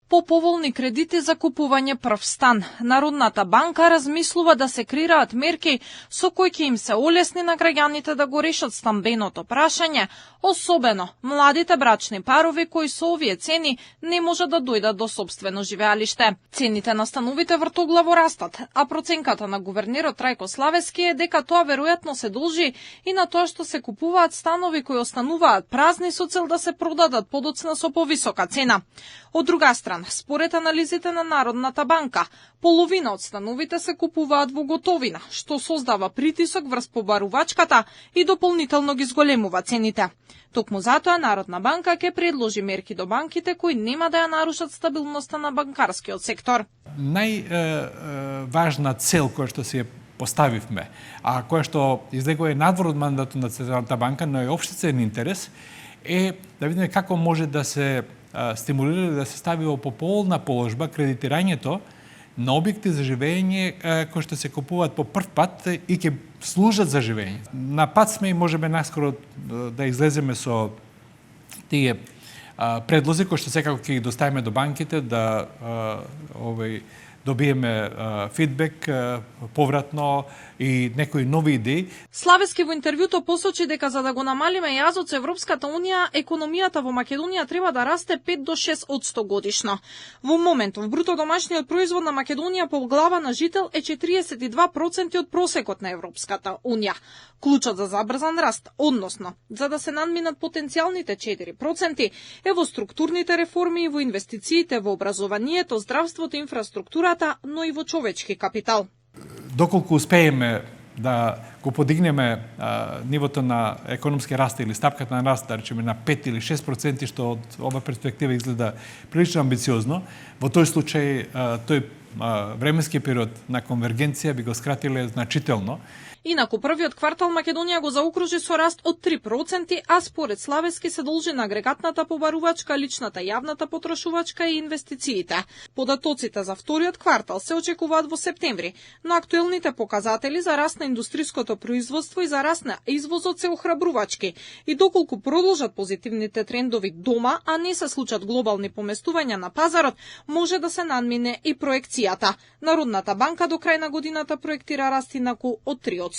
По поволни кредити за купување прв стан, Народната банка размислува да се креираат мерки со кои ќе им се олесни на граѓаните да го решат стамбеното прашање, особено младите брачни парови кои со овие цени не можат да дојдат до сопствено живеалиште. Цените на становите вртоглаво растат, а проценката на гувернерот Трајко Славески е дека тоа веројатно се должи и на тоа што се купуваат станови кои остануваат празни со цел да се продадат подоцна со повисока цена. Од друга страна, според анализите на Народната банка, половина од становите се купуваат во готовина, што создава притисок врз побарувачката и дополнително ги зголемува цените. Токму затоа Народна банка ќе предложи мерки до банките кои нема да ја нарушат стабилноста на банкарскиот сектор. Најважна цел која што си ја поставивме, а која што излегува надвор од мандатот на Централната банка, но е општествен интерес, е да видиме како може да се стимулира да се стави во пополна положба кредитирањето на објекти за живење кои што се купуваат по прв пат и ќе служат за живење. На пат сме и можеме наскоро да излеземе со тие предлози кои што секако ќе ги доставиме до банките, да добиеме фидбек повратно и некои нови идеи. Славески во интервјуто посочи дека за да го намалиме јазот со Европската унија, економијата во Македонија треба да расте 5 до 6% годишно. Во моментов бруто домашниот производ на Македонија по глава на жител е 42% од просекот на Европската унија. Клучот за забрзан раст, односно, за да се надминат потенцијалните 4%, е во структурните реформи и во инвестициите во образованието, здравството, инфраструктурата, но и во човечки капитал. Доколку успееме да го подигнеме нивото на економски раст или стапката на раст, да речеме на 5 или 6%, што од оба перспектива изгледа прилично амбициозно, во тој случај тој временски период на конвергенција би го скратиле значително. Инаку првиот квартал Македонија го заокружи со раст од 3%, а според Славески се должи на агрегатната побарувачка, личната јавната потрошувачка и инвестициите. Податоците за вториот квартал се очекуваат во септември, но актуелните показатели за раст на индустриското производство и за раст на извозот се охрабрувачки. И доколку продолжат позитивните трендови дома, а не се случат глобални поместувања на пазарот, може да се надмине и проекцијата. Народната банка до крај на годината проектира раст инаку од 3%.